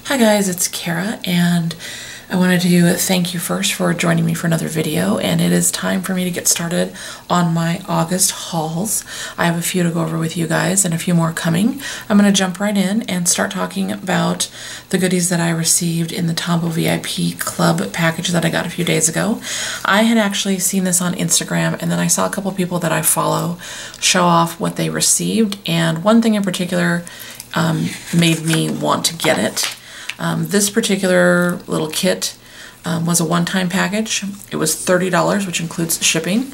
Hi guys, it's Kara, and I wanted to thank you first for joining me for another video, and it is time for me to get started on my August hauls. I have a few to go over with you guys and a few more coming. I'm going to jump right in and start talking about the goodies that I received in the Tombow VIP Club package that I got a few days ago. I had actually seen this on Instagram, and then I saw a couple people that I follow show off what they received, and one thing in particular made me want to get it. This particular little kit was a one-time package. It was $30, which includes shipping.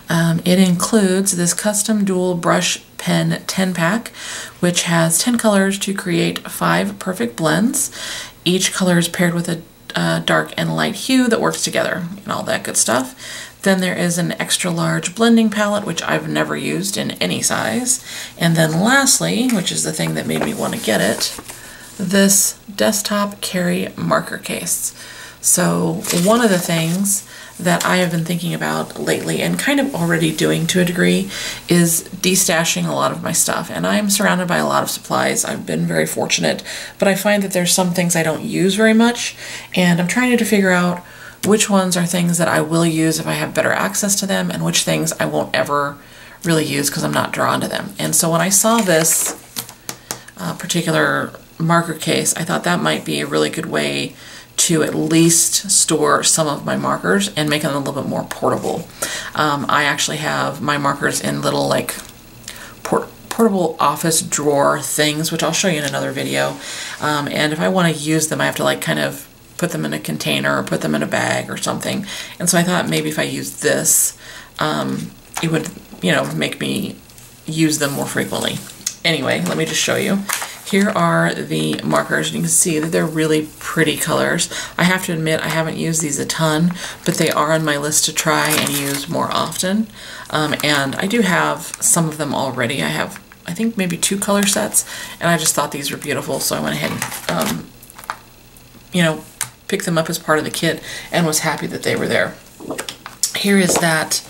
It includes this custom dual brush pen 10-pack, which has 10 colors to create 5 perfect blends. Each color is paired with a dark and light hue that works together and all that good stuff. Then there is an extra large blending palette, which I've never used in any size. And then lastly, which is the thing that made me want to get it, this desktop carry marker case. So one of the things that I have been thinking about lately and kind of already doing to a degree is destashing a lot of my stuff. And I'm surrounded by a lot of supplies. I've been very fortunate, but I find that there's some things I don't use very much, and I'm trying to figure out which ones are things that I will use if I have better access to them and which things I won't ever really use because I'm not drawn to them. And so when I saw this particular marker case, I thought that might be a really good way to at least store some of my markers and make them a little bit more portable. I actually have my markers in little like portable office drawer things, which I'll show you in another video. And if I want to use them, I have to like kind of put them in a container or put them in a bag or something. And so I thought maybe if I used this, it would, you know, make me use them more frequently. Anyway, let me just show you. Here are the markers, and you can see that they're really pretty colors. I have to admit I haven't used these a ton, but they are on my list to try and use more often. And I do have some of them already. I have, I think, maybe 2 color sets, and I just thought these were beautiful, so I went ahead and, you know, picked them up as part of the kit and was happy that they were there. Here is that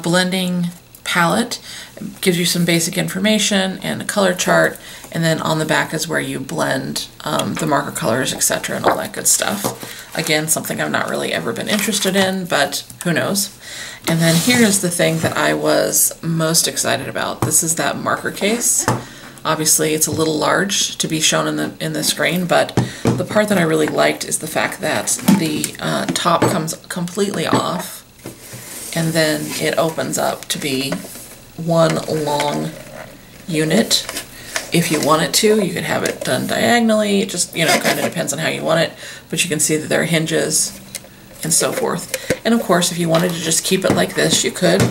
blending palette. It gives you some basic information and a color chart, and then on the back is where you blend the marker colors, etc., and all that good stuff. Again, something I've not really ever been interested in, but who knows. And then here is the thing that I was most excited about. This is that marker case. Obviously, it's a little large to be shown in the screen, but the part that I really liked is the fact that the top comes completely off, and then it opens up to be one long unit. If you want it to, you could have it done diagonally. It just, you know, kind of depends on how you want it, but you can see that there are hinges and so forth. And of course, if you wanted to just keep it like this, you could,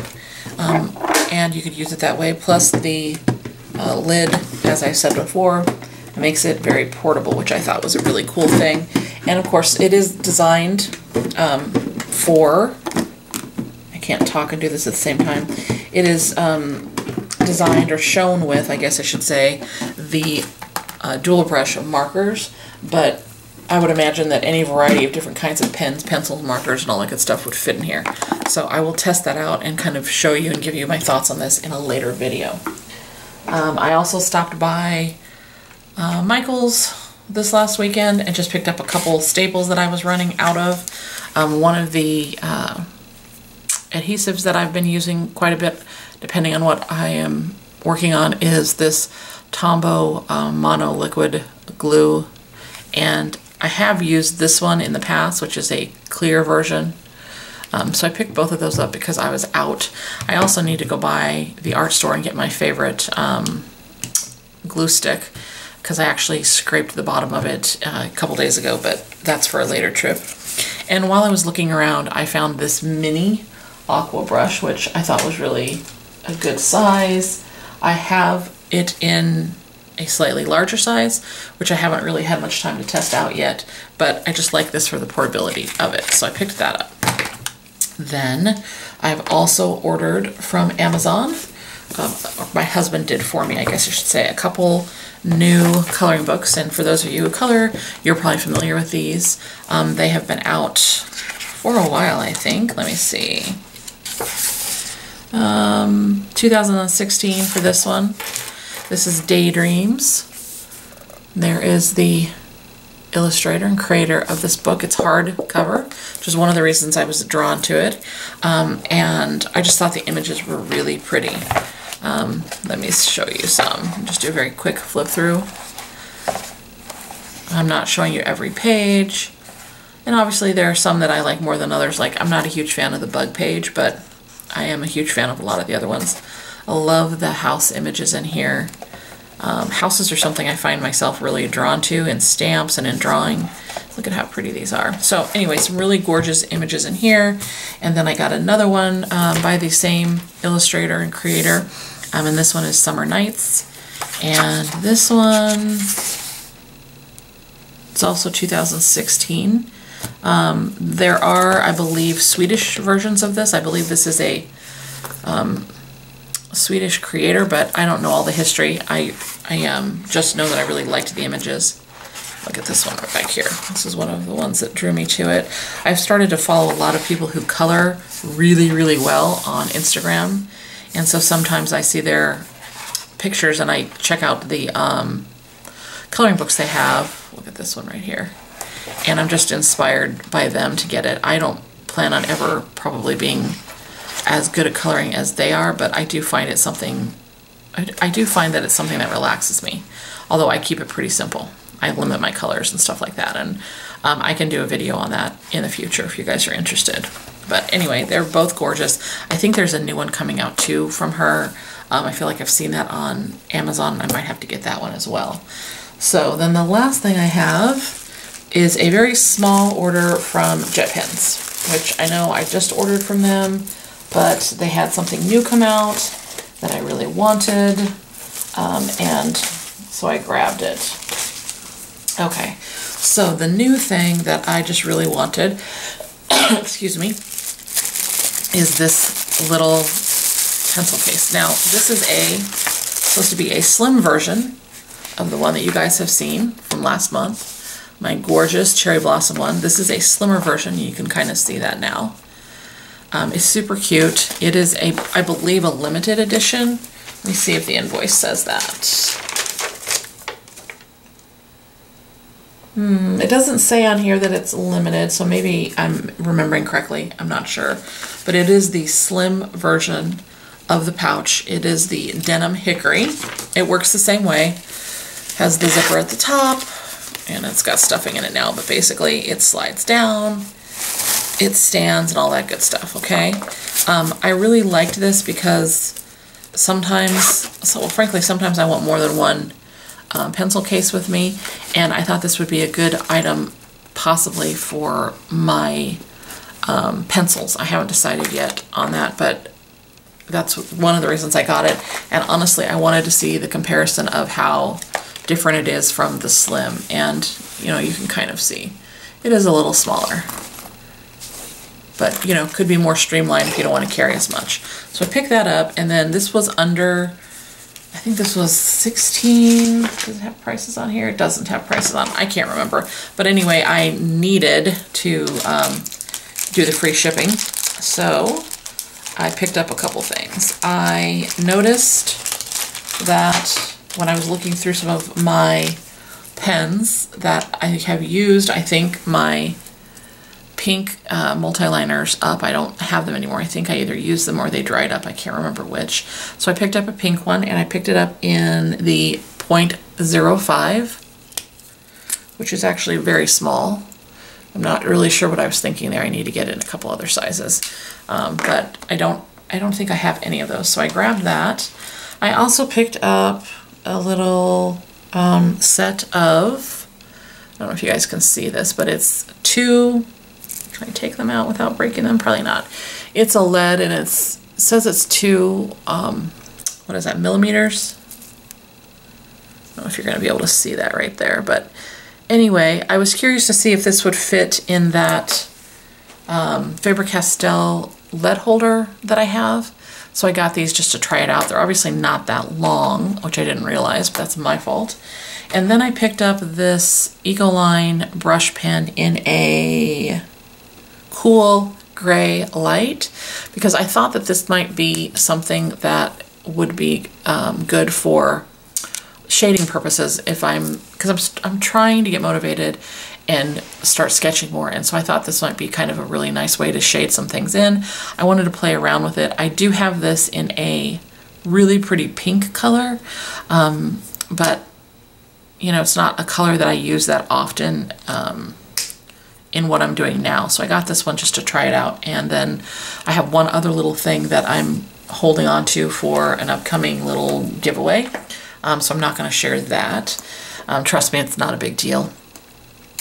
and you could use it that way. Plus the lid, as I said before, makes it very portable, which I thought was a really cool thing. And of course, it is designed for, I can't talk and do this at the same time. It is designed or shown with, I guess I should say, the dual brush markers, but I would imagine that any variety of different kinds of pens, pencils, markers, and all that good stuff would fit in here. So I will test that out and kind of show you and give you my thoughts on this in a later video. I also stopped by Michael's this last weekend and just picked up a couple staples that I was running out of. One of the adhesives that I've been using quite a bit, depending on what I am working on, is this Tombow mono liquid glue, and I have used this one in the past, which is a clear version. So I picked both of those up because I was out. I also need to go by the art store and get my favorite glue stick, because I actually scraped the bottom of it a couple days ago, but that's for a later trip. And while I was looking around, I found this mini Aqua brush, which I thought was really a good size. I have it in a slightly larger size, which I haven't really had much time to test out yet, but I just like this for the portability of it, so I picked that up. Then I've also ordered from Amazon, or my husband did for me, I guess I should say, a couple new coloring books, and for those of you who color, you're probably familiar with these. They have been out for a while, I think. Let me see. 2016 for this one. This is Daydreams. There is the illustrator and creator of this book. It's hardcover, which is one of the reasons I was drawn to it. And I just thought the images were really pretty. Let me show you some. Just do a very quick flip through. I'm not showing you every page. And obviously there are some that I like more than others. Like, I'm not a huge fan of the bug page, but I am a huge fan of a lot of the other ones. I love the house images in here. Houses are something I find myself really drawn to in stamps and in drawing. Look at how pretty these are. So anyway, some really gorgeous images in here. And then I got another one by the same illustrator and creator. And this one is Summer Nights. And this one, it's also 2016. There are, I believe, Swedish versions of this. I believe this is a Swedish creator, but I don't know all the history. I just know that I really liked the images. Look at this one right back here. This is one of the ones that drew me to it. I've started to follow a lot of people who color really, really well on Instagram. And so sometimes I see their pictures and I check out the coloring books they have. Look at this one right here. And I'm just inspired by them to get it. I don't plan on ever probably being as good at coloring as they are, but I do find it something, I do find that it's something that relaxes me. Although I keep it pretty simple. I limit my colors and stuff like that. And I can do a video on that in the future if you guys are interested. But anyway, they're both gorgeous. I think there's a new one coming out too from her. I feel like I've seen that on Amazon. I might have to get that one as well. So then the last thing I have is a very small order from Jetpens, which I know I just ordered from them, but they had something new come out that I really wanted, and so I grabbed it. Okay, so the new thing that I just really wanted, excuse me, is this little pencil case. Now, this is supposed to be a slim version of the one that you guys have seen from last month. My gorgeous cherry blossom one. This is a slimmer version. You can kind of see that now. It's super cute. It is I believe a limited edition. Let me see if the invoice says that. It doesn't say on here that it's limited, so maybe I'm remembering correctly. I'm not sure. But it is the slim version of the pouch. It is the denim hickory. It works the same way. Has the zipper at the top, and it's got stuffing in it now, but basically it slides down, it stands, and all that good stuff, okay? I really liked this because frankly, sometimes I want more than one pencil case with me, and I thought this would be a good item possibly for my pencils. I haven't decided yet on that, but that's one of the reasons I got it. And honestly, I wanted to see the comparison of how different it is from the slim, and you know, you can kind of see it is a little smaller, but you know, could be more streamlined if you don't want to carry as much. So I picked that up, and then this was under, I think this was 16. Does it have prices on here? It doesn't have prices on. I can't remember, but anyway, I needed to do the free shipping, so I picked up a couple things. I noticed that when I was looking through some of my pens that I have used, I think my pink multi-liners up. I don't have them anymore. I think I either used them or they dried up. I can't remember which. So I picked up a pink one, and I picked it up in the 0.05, which is actually very small. I'm not really sure what I was thinking there. I need to get in a couple other sizes, but I don't think I have any of those. So I grabbed that. I also picked up a little set of, I don't know if you guys can see this, but it's two, try and take them out without breaking them, probably not. It's a lead, and it says it's 2, what is that, millimeters? I don't know if you're going to be able to see that right there, but anyway, I was curious to see if this would fit in that Faber-Castell lead holder that I have. So I got these just to try it out. They're obviously not that long, which I didn't realize, but that's my fault. And then I picked up this Ecoline brush pen in a cool gray light, because I thought that this might be something that would be good for shading purposes, because I'm trying to get motivated and start sketching more, and so I thought this might be kind of a really nice way to shade some things in. I wanted to play around with it. I do have this in a really pretty pink color, but you know, it's not a color that I use that often in what I'm doing now. So I got this one just to try it out, and then I have one other little thing that I'm holding on to for an upcoming little giveaway. So I'm not going to share that. Trust me, it's not a big deal.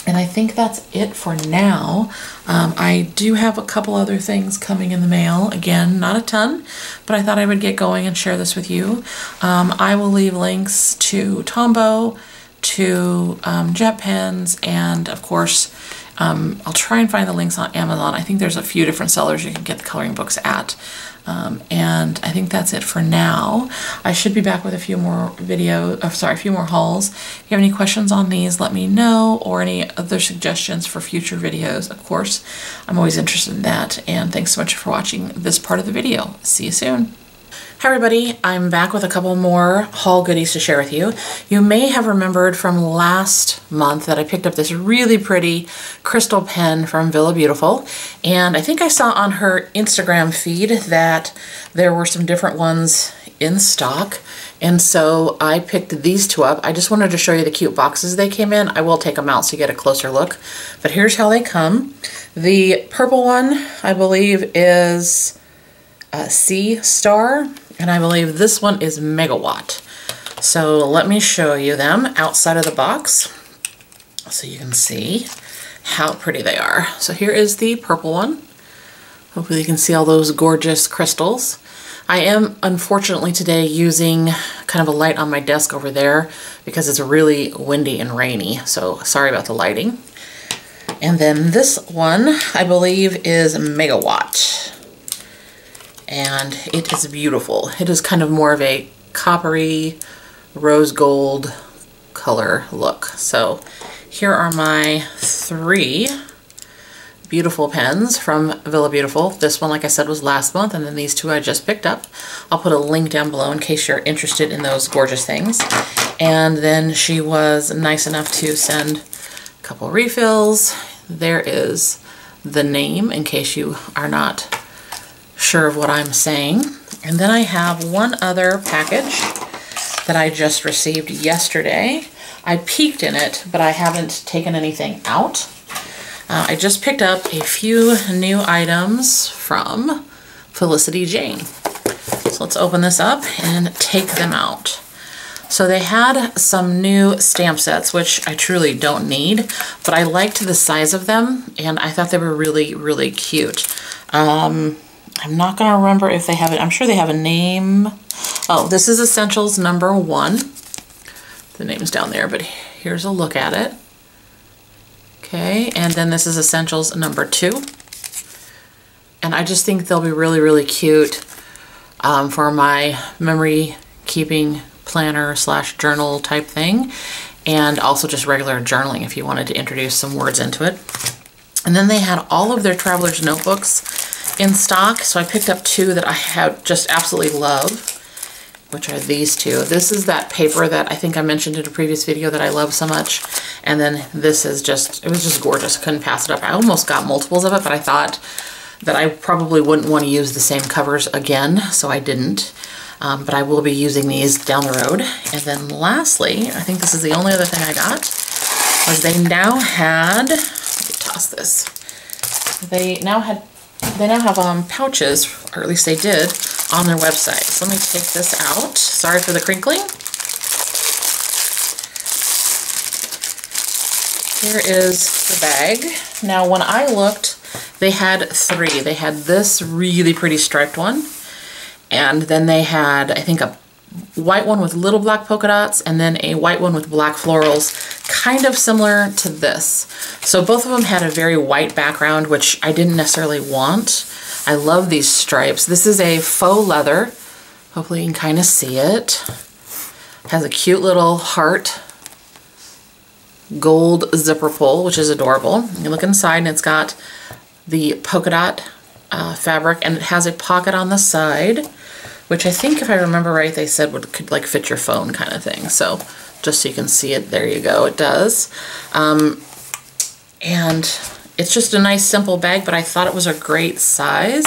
And I think that's it for now. I do have a couple other things coming in the mail. Again, not a ton, but I thought I would get going and share this with you. I will leave links to Tombow, to Jetpens, and of course, I'll try and find the links on Amazon. I think there's a few different sellers you can get the coloring books at. And I think that's it for now. I should be back with a few more a few more hauls. If you have any questions on these, let me know, or any other suggestions for future videos. Of course, I'm always interested in that. And thanks so much for watching this part of the video. See you soon. Hi everybody, I'm back with a couple more haul goodies to share with you. You may have remembered from last month that I picked up this really pretty crystal pen from Villa Beautiful, and I think I saw on her Instagram feed that there were some different ones in stock, and so I picked these two up. I just wanted to show you the cute boxes they came in. I will take them out so you get a closer look, but here's how they come. The purple one, I believe, is C Star, and I believe this one is Megawatt. So let me show you them outside of the box so you can see how pretty they are. So here is the purple one. Hopefully you can see all those gorgeous crystals. I am unfortunately today using kind of a light on my desk over there because it's really windy and rainy, so sorry about the lighting. And then this one I believe is Megawatt. And it is beautiful. It is kind of more of a coppery rose gold color look. So here are my three beautiful pens from Villa Beautiful. This one, like I said, was last month, and then these two I just picked up. I'll put a link down below in case you're interested in those gorgeous things. And then she was nice enough to send a couple refills. There is the name in case you are not sure of what I'm saying. And then I have one other package that I just received yesterday. I peeked in it, but I haven't taken anything out. I just picked up a few new items from Felicity Jane. So let's open this up and take them out. So they had some new stamp sets, which I truly don't need, but I liked the size of them, and I thought they were really, really cute. I'm not going to remember if they have it. I'm sure they have a name. Oh, this is Essentials number 1. The name's down there, but here's a look at it. Okay, and then this is Essentials number 2. And I just think they'll be really, really cute for my memory keeping planner / journal type thing, and also just regular journaling if you wanted to introduce some words into it. And then they had all of their traveler's notebooks in stock, so I picked up two that I have just absolutely love, which are these two. This is that paper that I think I mentioned in a previous video that I love so much, and then this is just, it was just gorgeous. I couldn't pass it up. I almost got multiples of it, but I thought that I probably wouldn't want to use the same covers again, so I didn't. But I will be using these down the road. And then lastly, I think this is the only other thing I got, was they now had, let me toss this, they now have pouches, or at least they did, on their website. So let me take this out. Sorry for the crinkling. Here is the bag. Now when I looked, they had three. They had this really pretty striped one, and then they had, I think, a white one with little black polka dots, and then a white one with black florals, kind of similar to this. So both of them had a very white background, which I didn't necessarily want. I love these stripes. This is a faux leather. Hopefully you can kind of see it. It has a cute little heart gold zipper pull, which is adorable. You look inside and it's got the polka dot fabric, and it has a pocket on the side which I think if I remember right, they said could like fit your phone kind of thing. So just so you can see it, there you go, it does. And it's just a nice simple bag, but I thought it was a great size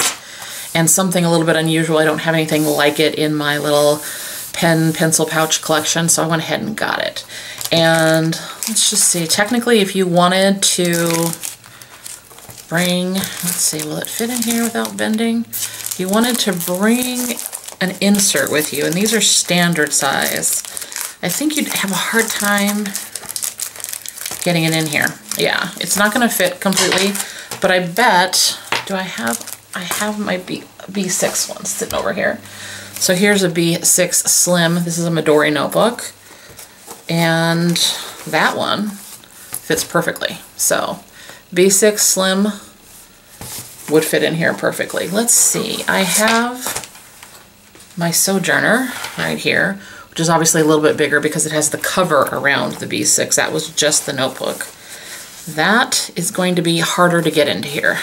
and something a little bit unusual. I don't have anything like it in my little pencil pouch collection, so I went ahead and got it. And let's just see, technically if you wanted to bring, let's see, will it fit in here without bending? If you wanted to bring an insert with you, and these are standard size, I think you'd have a hard time getting it in here. Yeah, it's not gonna fit completely, but I bet, I have my B6 one sitting over here. So here's a B6 Slim. This is a Midori notebook. And that one fits perfectly. So B6 Slim would fit in here perfectly. Let's see, I have my Sojourner right here, which is obviously a little bit bigger because it has the cover around the B6. That was just the notebook. That is going to be harder to get into here.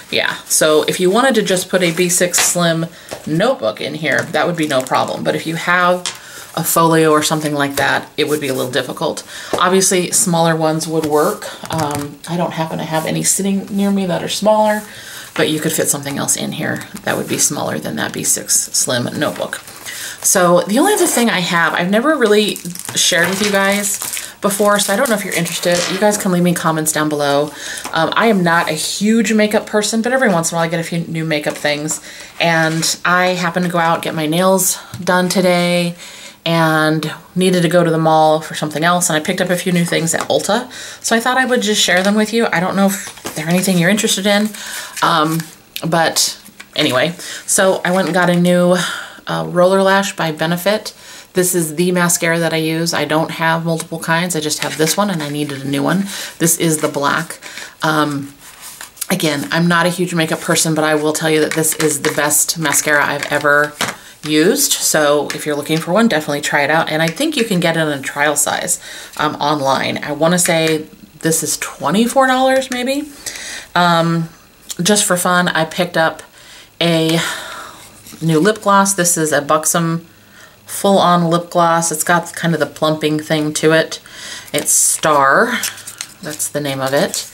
Yeah, so if you wanted to just put a B6 Slim notebook in here, that would be no problem. But if you have a folio or something like that, it would be a little difficult. Obviously, smaller ones would work. I don't happen to have any sitting near me that are smaller, but you could fit something else in here that would be smaller than that B6 Slim notebook. So the only other thing I have, I've never really shared with you guys before, so I don't know if you're interested. You guys can leave me comments down below. I am not a huge makeup person, but every once in a while I get a few new makeup things. And I happened to go out, get my nails done today, and needed to go to the mall for something else, and I picked up a few new things at Ulta. So I thought I would just share them with you. I don't know if they're anything you're interested in, but anyway. So I went and got a new Roller Lash by Benefit. This is the mascara that I use. I don't have multiple kinds. I just have this one, and I needed a new one. This is the black. Again, I'm not a huge makeup person, but I will tell you that this is the best mascara I've ever used. So if you're looking for one, definitely try it out. And I think you can get it in a trial size online. I want to say this is $24 maybe. Just for fun, I picked up a new lip gloss. This is a Buxom full-on lip gloss. It's got kind of the plumping thing to it. It's Star, that's the name of it.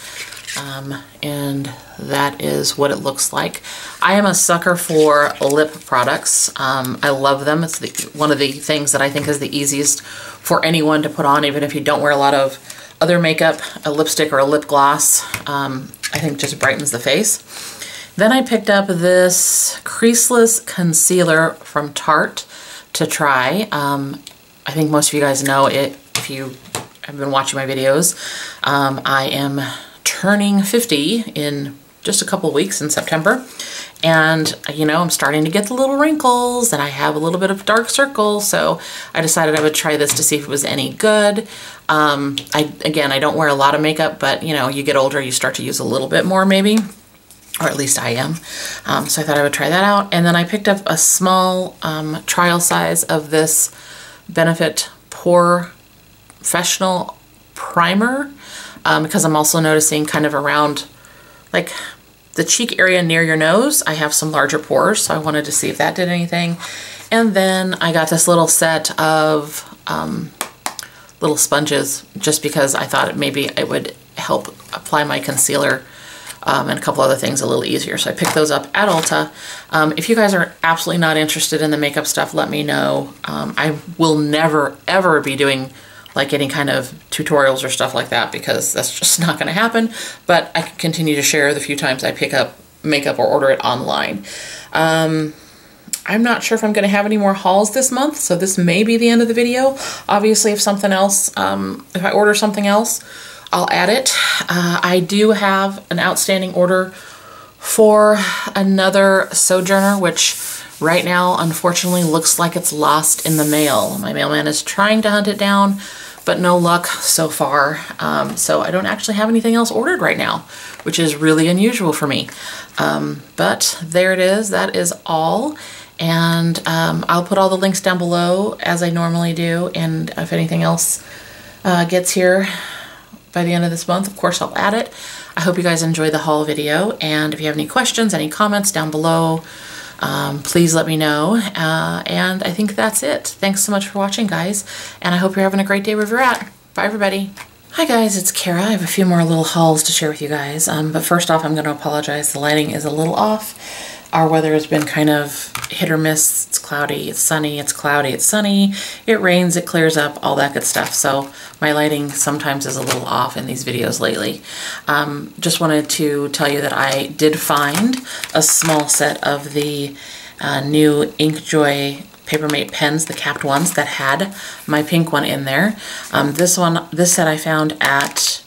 And that is what it looks like. I am a sucker for lip products. I love them. It's one of the things that I think is the easiest for anyone to put on, even if you don't wear a lot of other makeup. A lipstick or a lip gloss, I think just brightens the face. Then I picked up this Creaseless Concealer from Tarte to try. I think most of you guys know it if you have been watching my videos. I am turning 50 in just a couple weeks in September, and you know, I'm starting to get the little wrinkles and I have a little bit of dark circles, so I decided I would try this to see if it was any good. Again, I don't wear a lot of makeup, but you know, you get older, you start to use a little bit more maybe, or at least I am. So I thought I would try that out. And then I picked up a small trial size of this Benefit Porefessional primer, because I'm also noticing kind of around like the cheek area near your nose, I have some larger pores, so I wanted to see if that did anything. And then I got this little set of little sponges just because I thought maybe it would help apply my concealer and a couple other things a little easier. So I picked those up at Ulta. If you guys are absolutely not interested in the makeup stuff, let me know. I will never, ever be doing like any kind of tutorials or stuff like that because that's just not going to happen. But I can continue to share the few times I pick up makeup or order it online. I'm not sure if I'm going to have any more hauls this month, so this may be the end of the video. Obviously, if something else, if I order something else, I'll add it. I do have an outstanding order for another Sojourner, which right now, unfortunately, looks like it's lost in the mail. My mailman is trying to hunt it down, but no luck so far. So I don't actually have anything else ordered right now, which is really unusual for me. But there it is. That is all. And I'll put all the links down below as I normally do. And if anything else gets here by the end of this month, of course, I'll add it. I hope you guys enjoyed the haul video. And if you have any questions, any comments down below, please let me know. And I think that's it. Thanks so much for watching, guys, and I hope you're having a great day wherever you're at. Bye, everybody. Hi guys, it's Kara. I have a few more little hauls to share with you guys, but first off, I'm going to apologize. The lighting is a little off. Our weather has been kind of hit or miss. It's cloudy, it's sunny, it's cloudy, it's sunny, it rains, it clears up, all that good stuff. So my lighting sometimes is a little off in these videos lately. Just wanted to tell you that I did find a small set of the new Inkjoy Papermate pens, the capped ones that had my pink one in there. This set I found at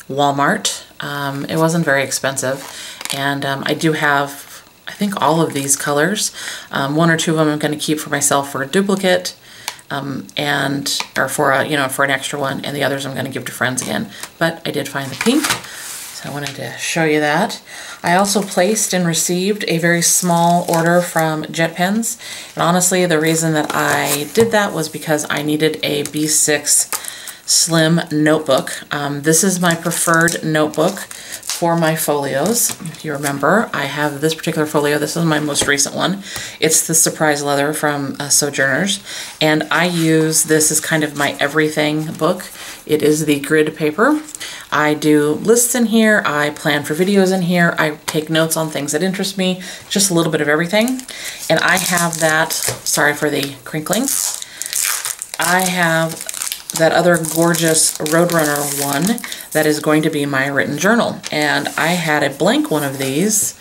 Walmart. It wasn't very expensive, and I do have, I think, all of these colors. One or two of them I'm going to keep for myself for a duplicate, or for a, for an extra one, and the others I'm going to give to friends again. But I did find the pink, so I wanted to show you that. I also placed and received a very small order from Jetpens, and honestly the reason that I did that was because I needed a B6 slim notebook. This is my preferred notebook for my folios. If you remember, I have this particular folio. This is my most recent one. It's the Surprise Leather from Sojourners, and I use this as kind of my everything book. It is the grid paper. I do lists in here, I plan for videos in here, I take notes on things that interest me, just a little bit of everything. And I have that, sorry for the crinkling, I have that other gorgeous Roadrunner one that is going to be my written journal. And I had a blank one of these,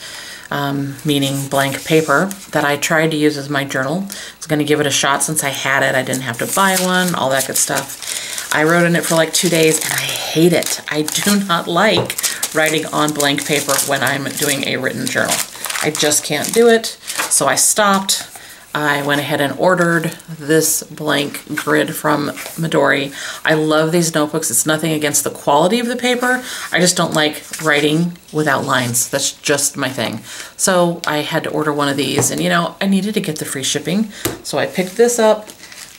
meaning blank paper, that I tried to use as my journal. I was going to give it a shot since I had it. I didn't have to buy one, all that good stuff. I wrote in it for like 2 days and I hate it. I do not like writing on blank paper when I'm doing a written journal. I just can't do it. So I stopped. I went ahead and ordered this blank grid from Midori. I love these notebooks. It's nothing against the quality of the paper. I just don't like writing without lines. That's just my thing. So I had to order one of these, and I needed to get the free shipping. So I picked this up.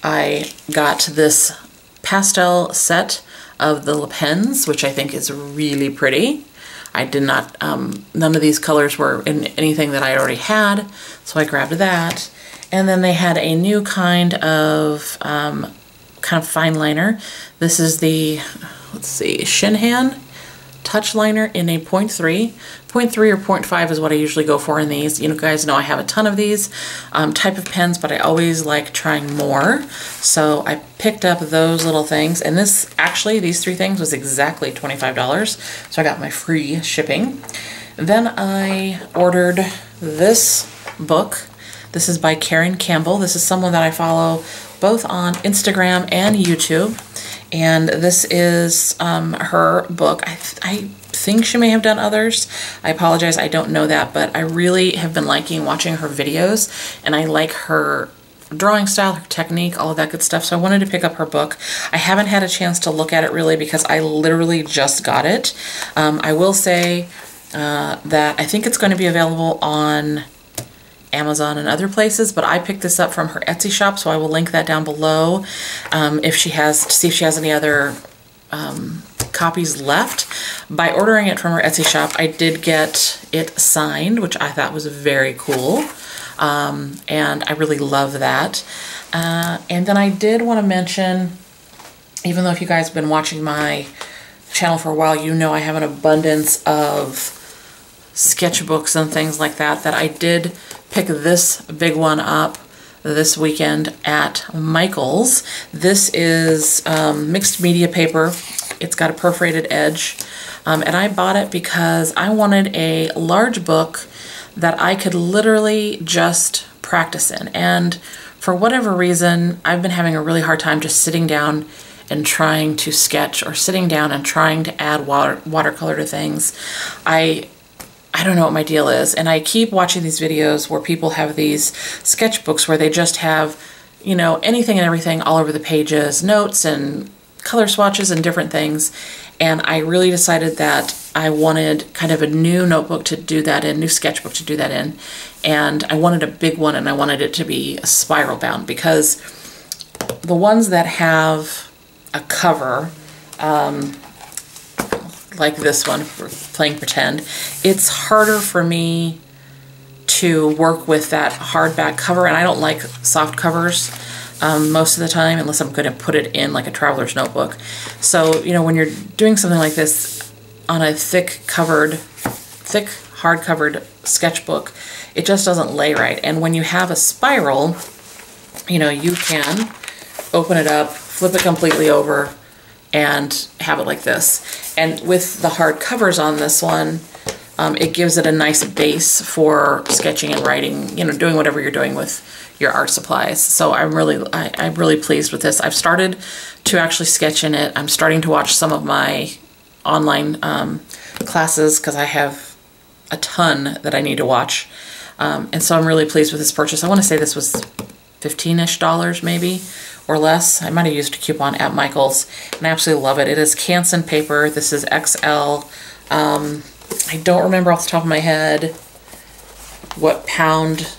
I got this pastel set of the pens, which I think is really pretty. I did not, none of these colors were in anything that I already had, so I grabbed that. And then they had a new kind of fine liner. This is the, let's see, Shinhan touch liner in a 0.3. 0.3 or 0.5 is what I usually go for in these. You guys know I have a ton of these type of pens, but I always like trying more. So I picked up those little things, and this, actually, these three things was exactly $25. So I got my free shipping. Then I ordered this book. This is by Karen Campbell. This is someone that I follow both on Instagram and YouTube. And this is her book. I think she may have done others. I apologize, I don't know that, but I really have been liking watching her videos, and I like her drawing style, her technique, all of that good stuff. So I wanted to pick up her book. I haven't had a chance to look at it really because I literally just got it. I will say that I think it's going to be available on Amazon and other places, but I picked this up from her Etsy shop, so I will link that down below to see if she has any other copies left. By ordering it from her Etsy shop, I did get it signed, which I thought was very cool, and I really love that. And then I did want to mention, even though if you guys have been watching my channel for a while, you know I have an abundance of sketchbooks and things like that, that I did pick this big one up this weekend at Michael's. This is mixed media paper. It's got a perforated edge, and I bought it because I wanted a large book that I could literally just practice in. And for whatever reason, I've been having a really hard time just sitting down and trying to sketch, or sitting down and trying to add watercolor to things. I don't know what my deal is, and I keep watching these videos where people have these sketchbooks where they just have, anything and everything all over the pages, notes and color swatches and different things, and I really decided that I wanted kind of a new notebook to do that in, new sketchbook to do that in, and I wanted a big one, and I wanted it to be spiral bound, because the ones that have a cover, like this one, for playing pretend, it's harder for me to work with that hardback cover, and I don't like soft covers most of the time unless I'm going to put it in like a traveler's notebook. So, you know, when you're doing something like this on a thick hard-covered sketchbook, it just doesn't lay right. And when you have a spiral, you know, you can open it up, flip it completely over, and have it like this. And with the hard covers on this one, it gives it a nice base for sketching and writing, you know, doing whatever you're doing with your art supplies. So I'm really pleased with this. I've started to actually sketch in it. I'm starting to watch some of my online classes because I have a ton that I need to watch. And so I'm really pleased with this purchase. I want to say this was $15-ish maybe, or less. I might have used a coupon at Michael's, and I absolutely love it. It is Canson paper. This is XL. I don't remember off the top of my head what pound,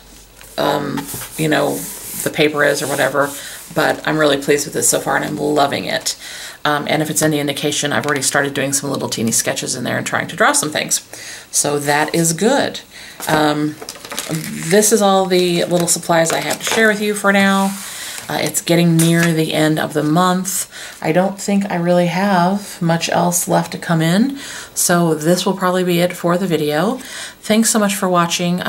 you know, the paper is or whatever, but I'm really pleased with this so far, and I'm loving it. And if it's any indication, I've already started doing some little teeny sketches in there and trying to draw some things. So that is good. This is all the little supplies I have to share with you for now. It's getting near the end of the month. I don't think I really have much else left to come in, so this will probably be it for the video. Thanks so much for watching.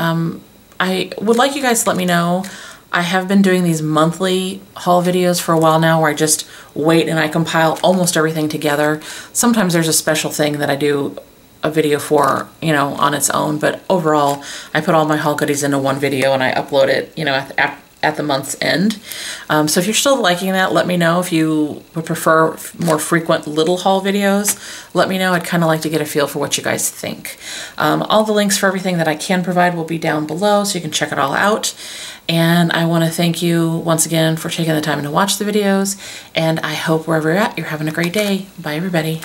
I would like you guys to let me know. I have been doing these monthly haul videos for a while now where I just wait and I compile almost everything together. Sometimes there's a special thing that I do a video for, you know, on its own, but overall I put all my haul goodies into one video and I upload it, you know, at the month's end. So if you're still liking that, let me know. If you would prefer more frequent little haul videos, let me know. I'd kind of like to get a feel for what you guys think. All the links for everything that I can provide will be down below, so you can check it all out. And I want to thank you once again for taking the time to watch the videos, and I hope wherever you're at, you're having a great day. Bye, everybody.